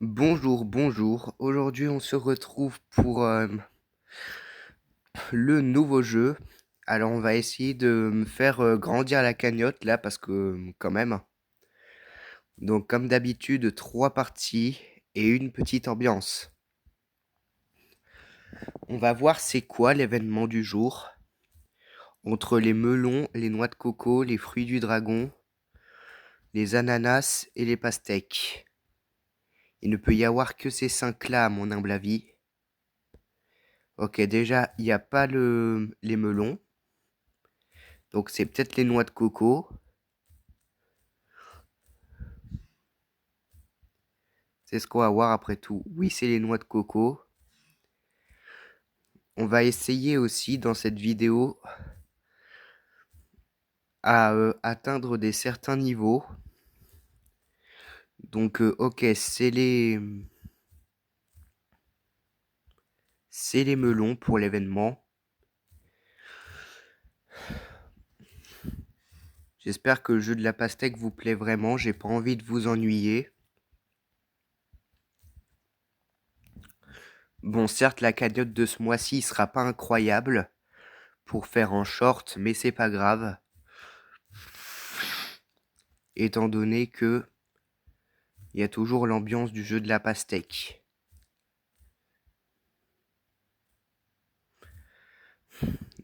Bonjour, bonjour. Aujourd'hui, on se retrouve pour le nouveau jeu. Alors, on va essayer de me faire grandir la cagnotte là parce que quand même. Donc, comme d'habitude, 3 parties et une petite ambiance. On va voir c'est quoi l'événement du jour. Entre les melons, les noix de coco, les fruits du dragon, les ananas et les pastèques. Il ne peut y avoir que ces 5 là à mon humble avis. Ok, déjà, il n'y a pas les melons. Donc c'est peut-être les noix de coco. C'est ce qu'on va voir après tout. Oui, c'est les noix de coco. On va essayer aussi dans cette vidéo à atteindre des certains niveaux. Donc ok, c'est les melons pour l'événement. J'espère que le jeu de la pastèque vous plaît vraiment. J'ai pas envie de vous ennuyer. Bon, certes, la cagnotte de ce mois-ci sera pas incroyable pour faire en short, mais c'est pas grave. Étant donné que il y a toujours l'ambiance du jeu de la pastèque.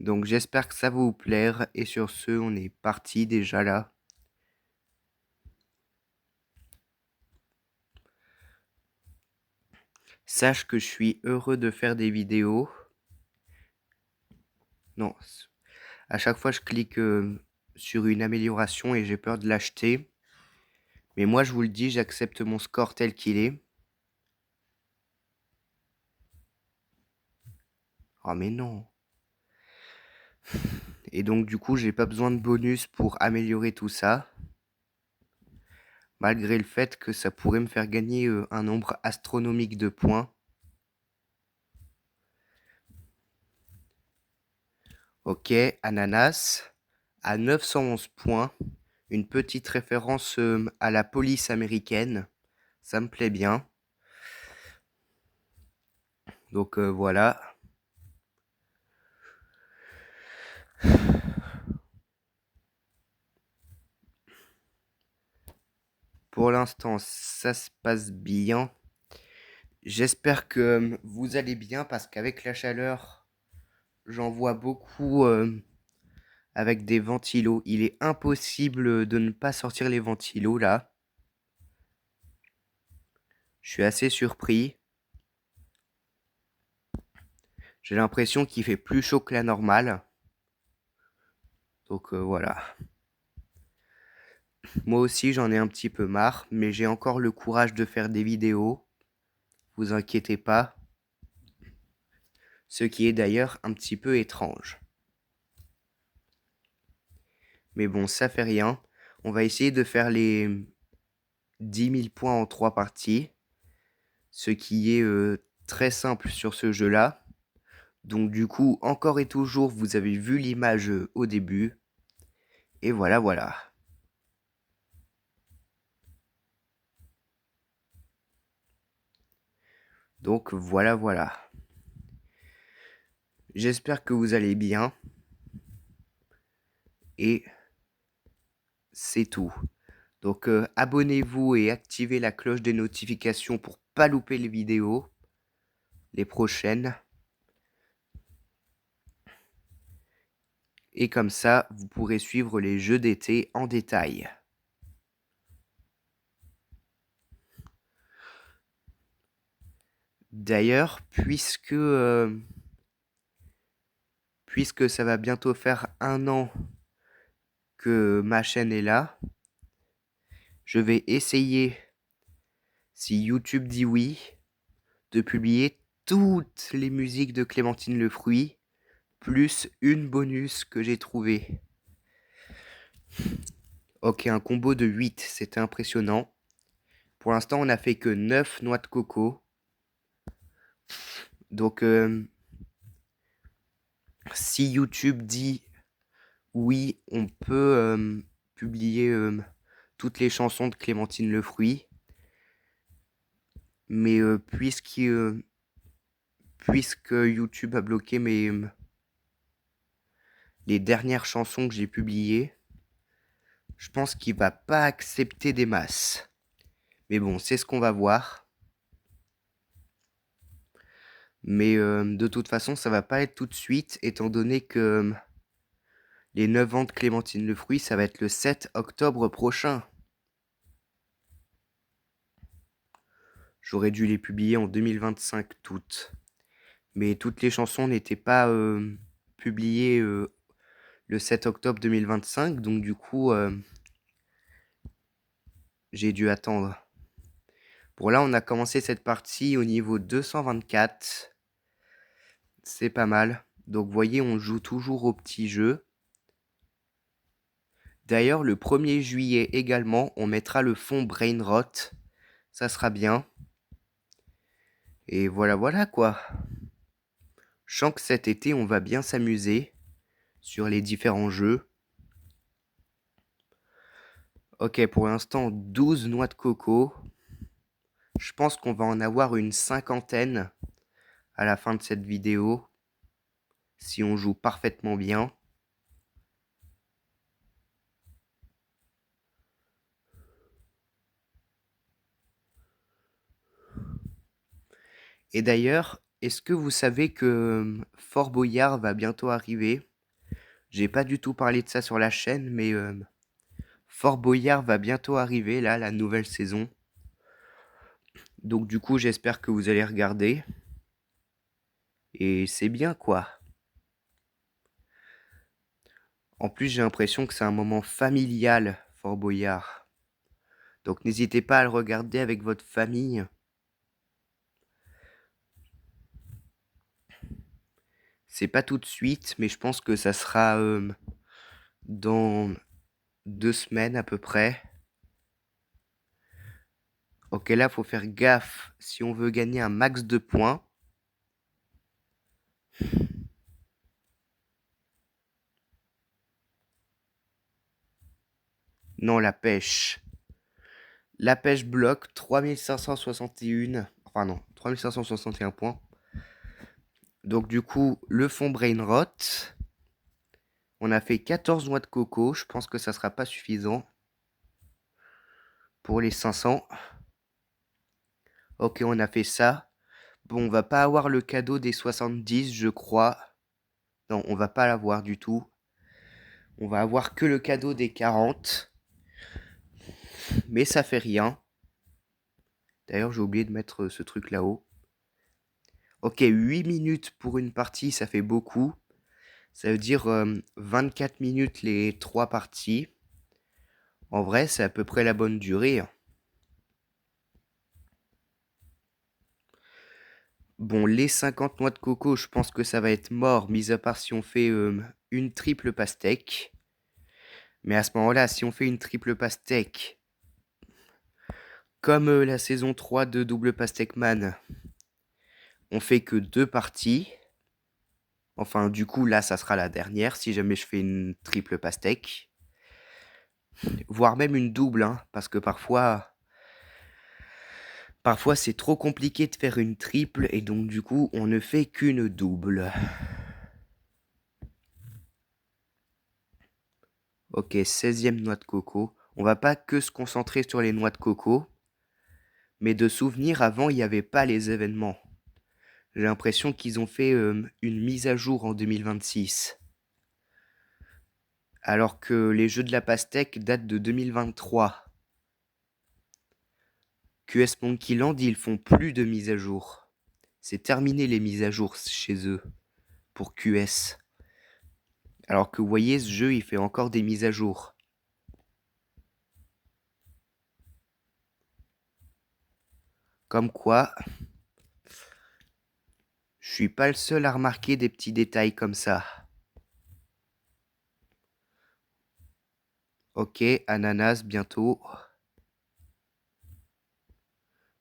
Donc j'espère que ça va vous plaire. Et sur ce, on est parti déjà là. Sache que je suis heureux de faire des vidéos. Non, à chaque fois je clique sur une amélioration et j'ai peur de l'acheter. Mais moi je vous le dis, j'accepte mon score tel qu'il est. Oh mais non. Et donc du coup, j'ai pas besoin de bonus pour améliorer tout ça. Malgré le fait que ça pourrait me faire gagner un nombre astronomique de points. Ok, ananas à 911 points. Une petite référence à la police américaine. Ça me plaît bien. Donc voilà. Pour l'instant, ça se passe bien. J'espère que vous allez bien parce qu'avec la chaleur, j'en vois beaucoup avec des ventilos. Il est impossible de ne pas sortir les ventilos là. Je suis assez surpris. J'ai l'impression qu'il fait plus chaud que la normale. Donc voilà. Moi aussi, j'en ai un petit peu marre, mais j'ai encore le courage de faire des vidéos. Vous inquiétez pas. Ce qui est d'ailleurs un petit peu étrange. Mais bon, ça fait rien. On va essayer de faire les 10 000 points en 3 parties. Ce qui est très simple sur ce jeu-là. Donc du coup, encore et toujours, vous avez vu l'image au début. Et voilà, voilà. Donc voilà, voilà. J'espère que vous allez bien. Et c'est tout. Donc abonnez-vous et activez la cloche des notifications pour pas louper les vidéos. Les prochaines. Et comme ça, vous pourrez suivre les jeux d'été en détail. D'ailleurs, puisque ça va bientôt faire 1 an que ma chaîne est là, je vais essayer, si YouTube dit oui, de publier toutes les musiques de Clémentine Le Fruit, plus une bonus que j'ai trouvée. Ok, un combo de 8, c'était impressionnant. Pour l'instant, on n'a fait que 9 noix de coco. Donc, si YouTube dit oui, on peut publier toutes les chansons de Clémentine Le Fruit. Mais puisque YouTube a bloqué les dernières chansons que j'ai publiées, je pense qu'il va pas accepter des masses. Mais bon, c'est ce qu'on va voir. Mais de toute façon, ça va pas être tout de suite, étant donné que les 9 ans de Clémentine Le Fruit, ça va être le 7 octobre prochain. J'aurais dû les publier en 2025 toutes. Mais toutes les chansons n'étaient pas publiées le 7 octobre 2025. Donc du coup, j'ai dû attendre. Bon, là, on a commencé cette partie au niveau 224. C'est pas mal. Donc, vous voyez, on joue toujours au petit jeu. D'ailleurs, le 1er juillet également, on mettra le fond Brainrot. Ça sera bien. Et voilà, voilà quoi. Je sens que cet été, on va bien s'amuser sur les différents jeux. Ok, pour l'instant, 12 noix de coco. Je pense qu'on va en avoir une cinquantaine à la fin de cette vidéo. Si on joue parfaitement bien. Et d'ailleurs, est-ce que vous savez que Fort Boyard va bientôt arriver? J'ai pas du tout parlé de ça sur la chaîne, mais Fort Boyard va bientôt arriver, là, la nouvelle saison. Donc du coup, j'espère que vous allez regarder. Et c'est bien, quoi. En plus, j'ai l'impression que c'est un moment familial, Fort Boyard. Donc n'hésitez pas à le regarder avec votre famille. C'est pas tout de suite, mais je pense que ça sera dans 2 semaines à peu près. Ok, là, faut faire gaffe si on veut gagner un max de points. Non, la pêche. La pêche bloque 3561. Enfin non, 3561 points. Donc du coup, le fond Brainrot. On a fait 14 noix de coco. Je pense que ça sera pas suffisant pour les 500. Ok, on a fait ça. Bon, on va pas avoir le cadeau des 70, je crois. Non, on va pas l'avoir du tout. On va avoir que le cadeau des 40. Mais ça fait rien. D'ailleurs, j'ai oublié de mettre ce truc là-haut. Ok, 8 minutes pour une partie, ça fait beaucoup. Ça veut dire 24 minutes les 3 parties. En vrai, c'est à peu près la bonne durée. Bon, les 50 noix de coco, je pense que ça va être mort, mis à part si on fait une triple pastèque. Mais à ce moment-là, si on fait une triple pastèque, comme la saison 3 de Double Pastèque Man, on fait que 2 parties. Enfin, du coup, là, ça sera la dernière, si jamais je fais une triple pastèque. Voire même une double, hein, parce que parfois c'est trop compliqué de faire une triple, et donc du coup, on ne fait qu'une double. Ok, 16e noix de coco. On va pas que se concentrer sur les noix de coco, mais de souvenir, avant, il n'y avait pas les événements. J'ai l'impression qu'ils ont fait une mise à jour en 2026. Alors que les jeux de la pastèque datent de 2023. QS Monkey Land, ils font plus de mise à jour. C'est terminé les mises à jour chez eux, pour QS. Alors que vous voyez, ce jeu, il fait encore des mises à jour. Comme quoi, je suis pas le seul à remarquer des petits détails comme ça. Ok, ananas bientôt.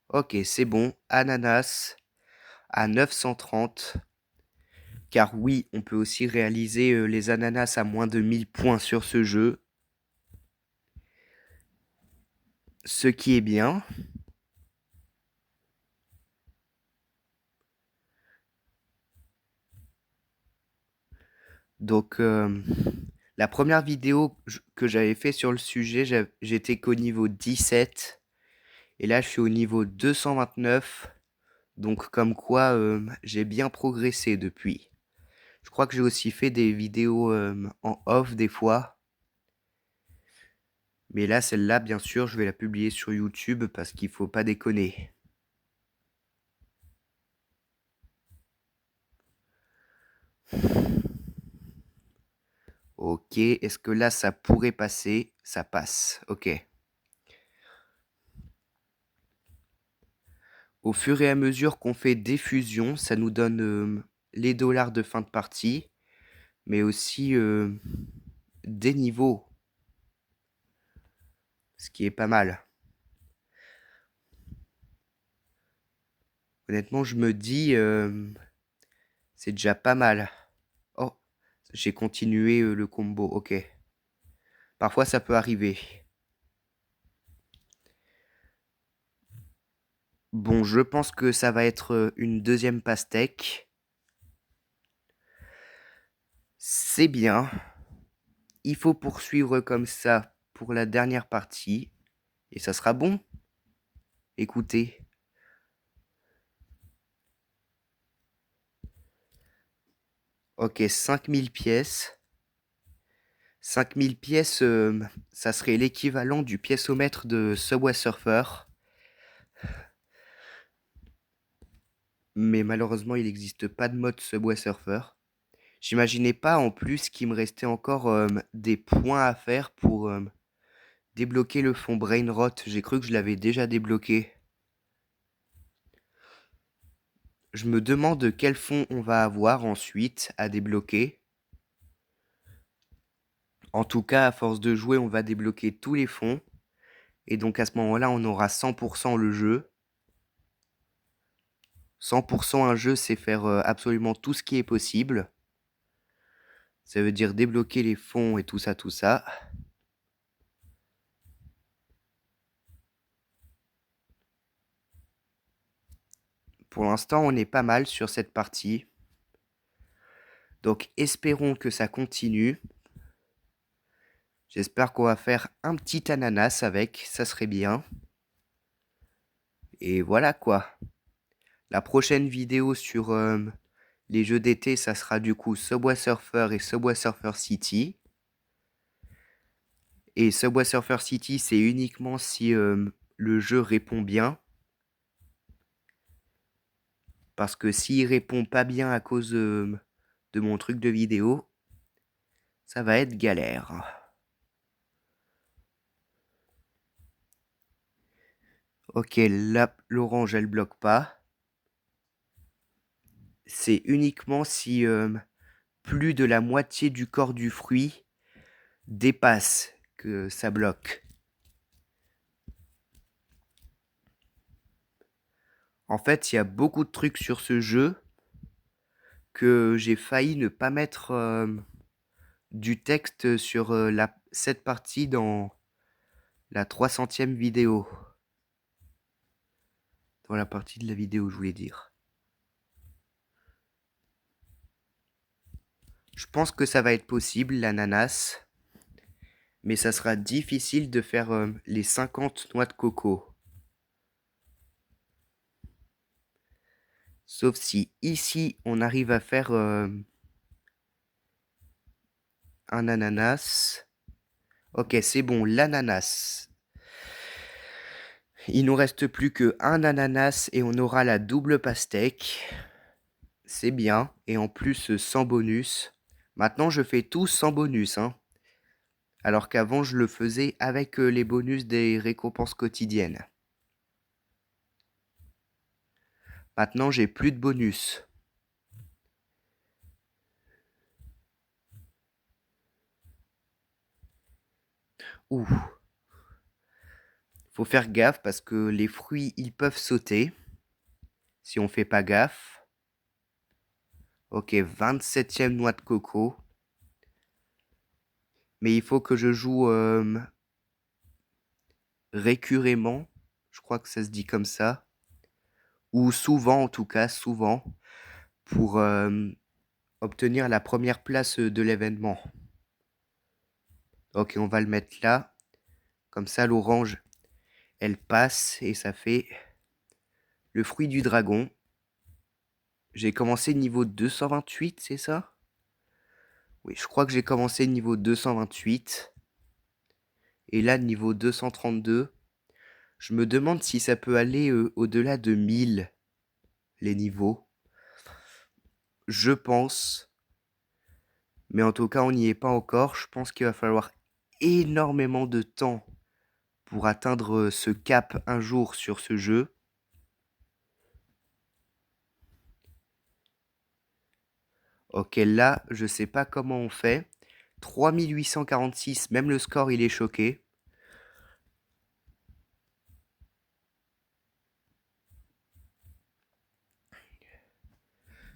Ok, c'est bon, ananas à 930. Car oui, on peut aussi réaliser les ananas à moins de 1000 points sur ce jeu. Ce qui est bien. Donc, la première vidéo que j'avais fait sur le sujet, j'étais qu'au niveau 17. Et là, je suis au niveau 229. Donc, comme quoi, j'ai bien progressé depuis. Je crois que j'ai aussi fait des vidéos en off des fois. Mais là, celle-là, bien sûr, je vais la publier sur YouTube parce qu'il faut pas déconner. Ok, est-ce que là, ça pourrait passer? Ça passe, ok. Au fur et à mesure qu'on fait des fusions, ça nous donne les dollars de fin de partie, mais aussi des niveaux, ce qui est pas mal. Honnêtement, je me dis, c'est déjà pas mal. Oh, j'ai continué le combo, ok. Parfois, ça peut arriver. Bon, je pense que ça va être une deuxième pastèque. C'est bien. Il faut poursuivre comme ça pour la dernière partie. Et ça sera bon. Écoutez. Ok, 5000 pièces. 5000 pièces, ça serait l'équivalent du piècomètre de Subway Surfer. Mais malheureusement, il n'existe pas de mode Subway Surfer. J'imaginais pas en plus qu'il me restait encore des points à faire pour débloquer le fond Brainrot. J'ai cru que je l'avais déjà débloqué. Je me demande quel fond on va avoir ensuite à débloquer. En tout cas, à force de jouer, on va débloquer tous les fonds. Et donc à ce moment-là, on aura 100% le jeu. 100% un jeu, c'est faire absolument tout ce qui est possible. Ça veut dire débloquer les fonds et tout ça, tout ça. Pour l'instant, on est pas mal sur cette partie. Donc espérons que ça continue. J'espère qu'on va faire un petit ananas avec, ça serait bien. Et voilà quoi. La prochaine vidéo sur les jeux d'été, ça sera du coup Subway Surfer et Subway Surfer City. Et Subway Surfer City, c'est uniquement si le jeu répond bien. Parce que s'il répond pas bien à cause de mon truc de vidéo, ça va être galère. Ok, là, l'orange, elle bloque pas. C'est uniquement si plus de la moitié du corps du fruit dépasse que ça bloque. En fait, il y a beaucoup de trucs sur ce jeu que j'ai failli ne pas mettre du texte sur cette partie dans la 300e vidéo. Dans la partie de la vidéo, je voulais dire. Je pense que ça va être possible, l'ananas. Mais ça sera difficile de faire les 50 noix de coco. Sauf si ici, on arrive à faire un ananas. Ok, c'est bon, l'ananas. Il nous reste plus qu'un ananas et on aura la double pastèque. C'est bien. Et en plus, sans bonus. Maintenant, je fais tout sans bonus. Hein. Alors qu'avant, je le faisais avec les bonus des récompenses quotidiennes. Maintenant, j'ai plus de bonus. Ouh. Faut faire gaffe parce que les fruits, ils peuvent sauter. Si on fait pas gaffe. Ok, 27e noix de coco. Mais il faut que je joue récurrément. Je crois que ça se dit comme ça. Ou souvent, en tout cas, souvent. Pour obtenir la première place de l'événement. Ok, on va le mettre là. Comme ça, l'orange, elle passe et ça fait le fruit du dragon. J'ai commencé niveau 228, c'est ça? Oui, je crois que j'ai commencé niveau 228. Et là, niveau 232. Je me demande si ça peut aller au-delà de 1000, les niveaux. Je pense. Mais en tout cas, on n'y est pas encore. Je pense qu'il va falloir énormément de temps pour atteindre ce cap un jour sur ce jeu. Ok, là, je sais pas comment on fait. 3846, même le score, il est choqué.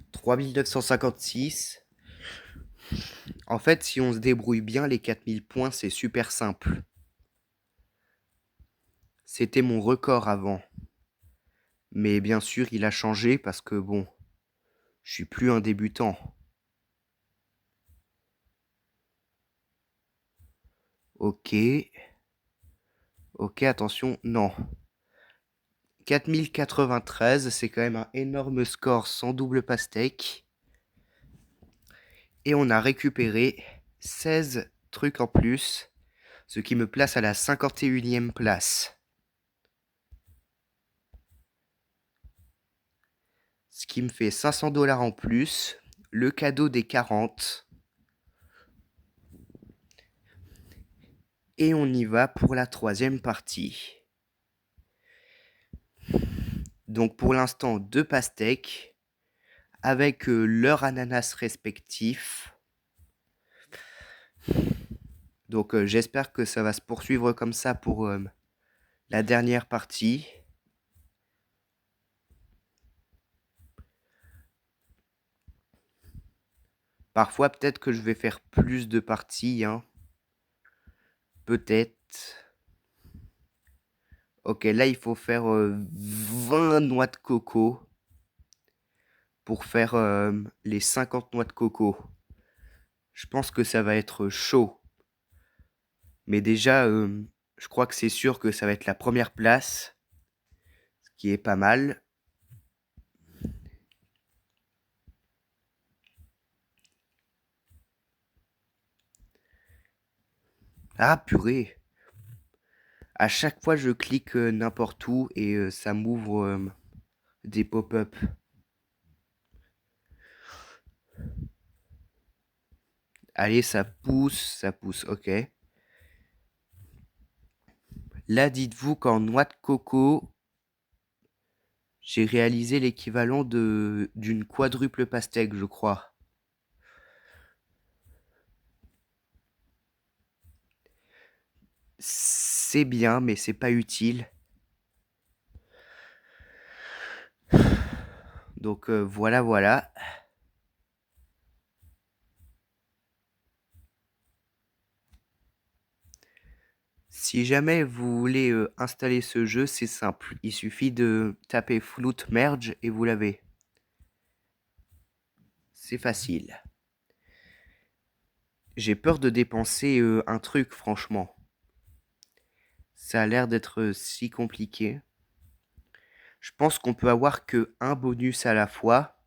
« 3956. En fait, si on se débrouille bien, les 4000 points, c'est super simple. C'était mon record avant. Mais bien sûr, il a changé parce que bon, je suis plus un débutant. Ok. Ok, attention, non. 4093, c'est quand même un énorme score sans double pastèque. Et on a récupéré 16 trucs en plus, ce qui me place à la 51e place. Ce qui me fait 500 $ en plus, le cadeau des 40. Et on y va pour la 3e partie. Donc pour l'instant, 2 pastèques avec leurs ananas respectifs. Donc j'espère que ça va se poursuivre comme ça pour la dernière partie. Parfois, peut-être que je vais faire plus de parties, hein. Peut-être. Ok, là, il faut faire 20 noix de coco pour faire les 50 noix de coco. Je pense que ça va être chaud. Mais déjà, je crois que c'est sûr que ça va être la première place, ce qui est pas mal. Ah, purée! À chaque fois, je clique n'importe où et ça m'ouvre des pop-up. Allez, ça pousse, ok. Là, dites-vous qu'en noix de coco, j'ai réalisé l'équivalent d'une quadruple pastèque, je crois. C'est bien, mais c'est pas utile. Donc voilà, voilà. Si jamais vous voulez installer ce jeu, c'est simple. Il suffit de taper Flute Merge et vous l'avez. C'est facile. J'ai peur de dépenser un truc, franchement. Ça a l'air d'être si compliqué. Je pense qu'on peut avoir que un bonus à la fois,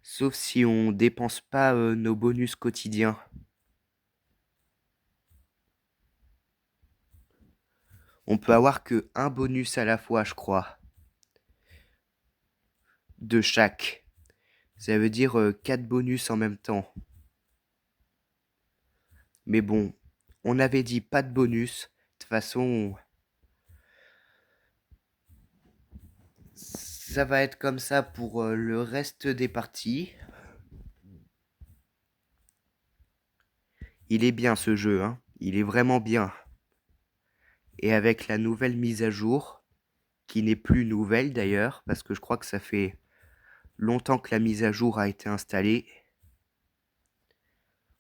sauf si on dépense pas nos bonus quotidiens. On peut avoir que un bonus à la fois, je crois. De chaque. Ça veut dire 4 bonus en même temps. Mais bon, on avait dit pas de bonus. De toute façon, ça va être comme ça pour le reste des parties. Il est bien ce jeu, hein. Il est vraiment bien. Et avec la nouvelle mise à jour, qui n'est plus nouvelle d'ailleurs, parce que je crois que ça fait longtemps que la mise à jour a été installée.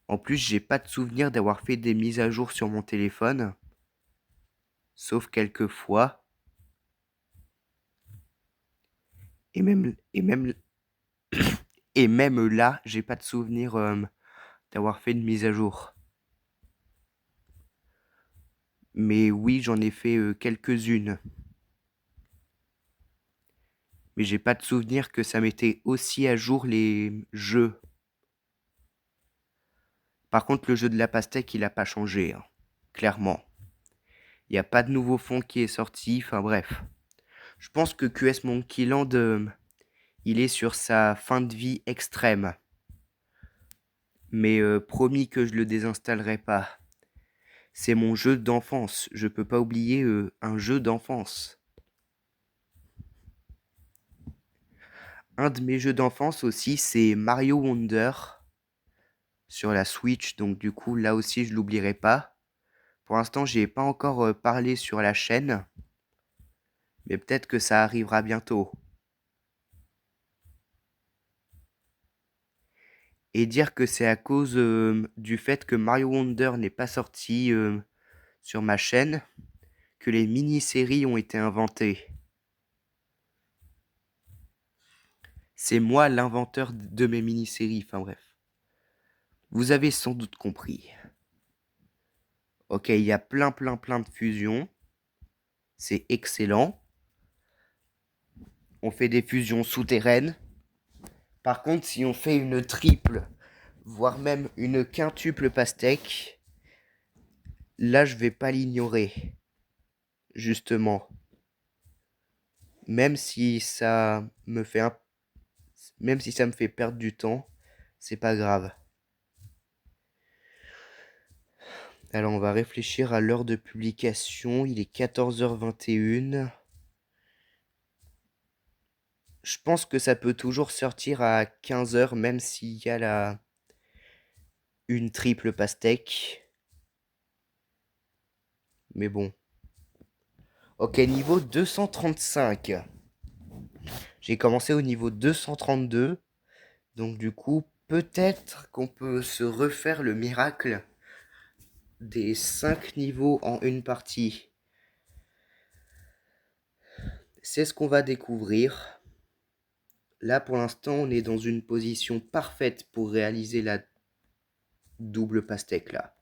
En plus, j'ai pas de souvenir d'avoir fait des mises à jour sur mon téléphone. Sauf quelques fois. Et même Et même là, j'ai pas de souvenir d'avoir fait une mise à jour. Mais oui, j'en ai fait quelques-unes. Mais j'ai pas de souvenir que ça mettait aussi à jour les jeux. Par contre, le jeu de la pastèque, il a pas changé, hein, clairement. Il n'y a pas de nouveau fond qui est sorti, enfin bref. Je pense que QS Monkey Land, il est sur sa fin de vie extrême. Mais promis que je le désinstallerai pas. C'est mon jeu d'enfance. Je peux pas oublier un jeu d'enfance. Un de mes jeux d'enfance aussi, c'est Mario Wonder sur la Switch. Donc du coup, là aussi, je l'oublierai pas. Pour l'instant, j'y ai pas encore parlé sur la chaîne. Mais peut-être que ça arrivera bientôt. Et dire que c'est à cause du fait que Mario Wonder n'est pas sorti sur ma chaîne que les mini-séries ont été inventées. C'est moi l'inventeur de mes mini-séries, enfin bref. Vous avez sans doute compris. Ok, il y a plein de fusions. C'est excellent. On fait des fusions souterraines. Par contre, si on fait une triple, voire même une quintuple pastèque, là je vais pas l'ignorer. Justement. Même si ça me fait même si ça me fait perdre du temps, c'est pas grave. Alors on va réfléchir à l'heure de publication. Il est 14h21. Je pense que ça peut toujours sortir à 15h, même s'il y a une triple pastèque. Mais bon. Ok, niveau 235. J'ai commencé au niveau 232. Donc du coup, peut-être qu'on peut se refaire le miracle des 5 niveaux en une partie. C'est ce qu'on va découvrir. Là, pour l'instant, on est dans une position parfaite pour réaliser la double pastèque là.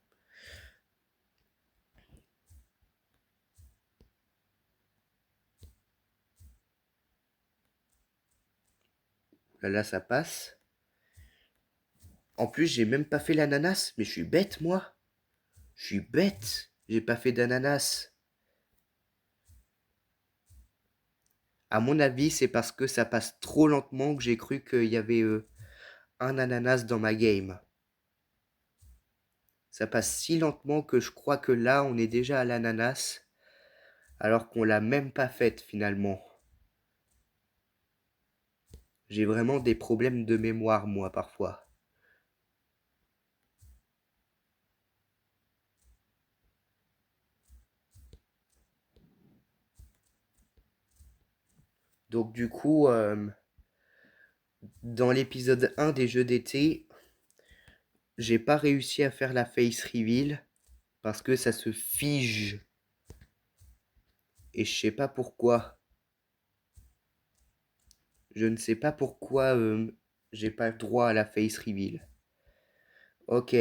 Là, ça passe. En plus, j'ai même pas fait l'ananas. Mais je suis bête, moi. Je suis bête. J'ai pas fait d'ananas. À mon avis, c'est parce que ça passe trop lentement que j'ai cru qu'il y avait un ananas dans ma game. Ça passe si lentement que je crois que là, on est déjà à l'ananas, alors qu'on l'a même pas faite finalement. J'ai vraiment des problèmes de mémoire, moi, parfois. Donc du coup, dans l'épisode 1 des jeux d'été, j'ai pas réussi à faire la face reveal parce que ça se fige. Et je sais pas pourquoi. Je ne sais pas pourquoi j'ai pas le droit à la face reveal. Ok.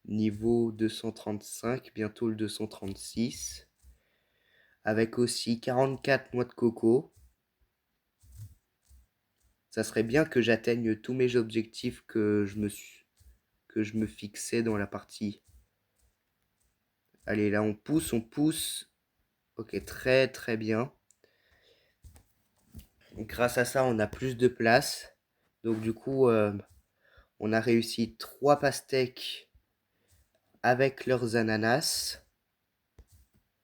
Niveau 235, bientôt le 236. Avec aussi 44 noix de coco. Ça serait bien que j'atteigne tous mes objectifs que je me fixais dans la partie. Allez, là on pousse, on pousse. Ok, très bien. Grâce à ça, on a plus de place. Donc du coup, on a réussi 3 pastèques avec leurs ananas.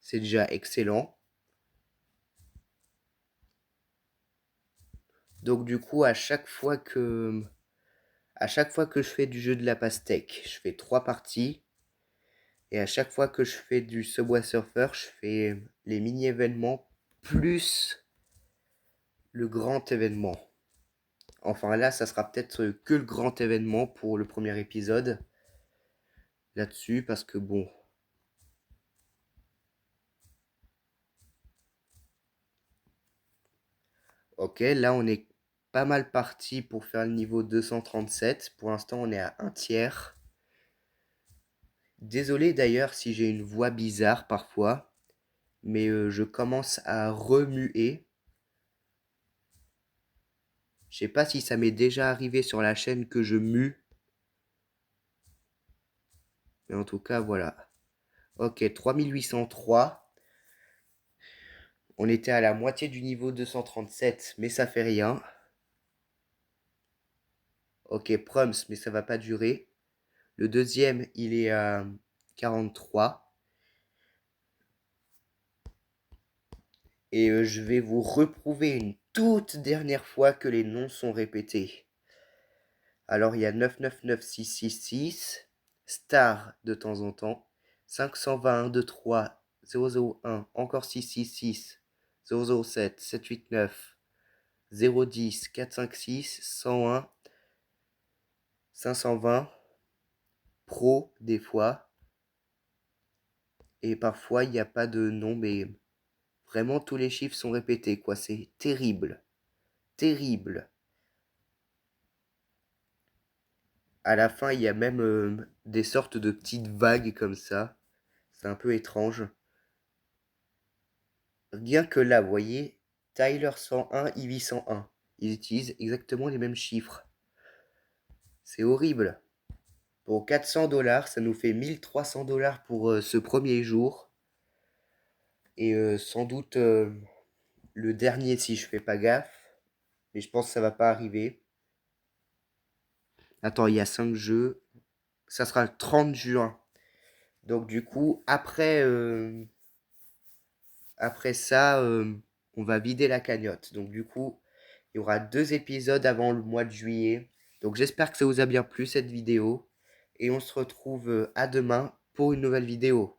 C'est déjà excellent. Donc du coup, à chaque fois que je fais du jeu de la pastèque, je fais 3 parties. Et à chaque fois que je fais du Subway Surfer, je fais les mini-événements plus le grand événement. Enfin là, ça sera peut-être que le grand événement pour le premier épisode. Là-dessus, parce que bon. Ok, là on est pas mal parti pour faire le niveau 237. Pour l'instant on est à un tiers. Désolé d'ailleurs si j'ai une voix bizarre parfois, mais je commence à remuer. Je sais pas si ça m'est déjà arrivé sur la chaîne que je mue, mais en tout cas voilà. Ok, 3803. On était à la moitié du niveau 237, mais ça fait rien. Ok, Prums, mais ça va pas durer. Le deuxième, il est à 43. Et je vais vous reprouver une toute dernière fois que les noms sont répétés. Alors il y a 999666, Star de temps en temps, 521 23 001, encore 666, 007 789, 010 456, 101, 520, Pro des fois, et parfois il n'y a pas de nom, mais vraiment tous les chiffres sont répétés, quoi. C'est terrible, terrible. À la fin, il y a même des sortes de petites vagues comme ça. C'est un peu étrange. Rien que là, vous voyez, Tyler 101, Ivy 101. Ils utilisent exactement les mêmes chiffres. C'est horrible. Pour 400 $, ça nous fait 1300 $ pour ce premier jour. Et sans doute le dernier si je fais pas gaffe. Mais je pense que ça va pas arriver. Attends, il y a 5 jeux. Ça sera le 30 juin. Donc du coup, après ça, on va vider la cagnotte. Donc du coup, il y aura 2 épisodes avant le mois de juillet. Donc j'espère que ça vous a bien plu cette vidéo. Et on se retrouve à demain pour une nouvelle vidéo.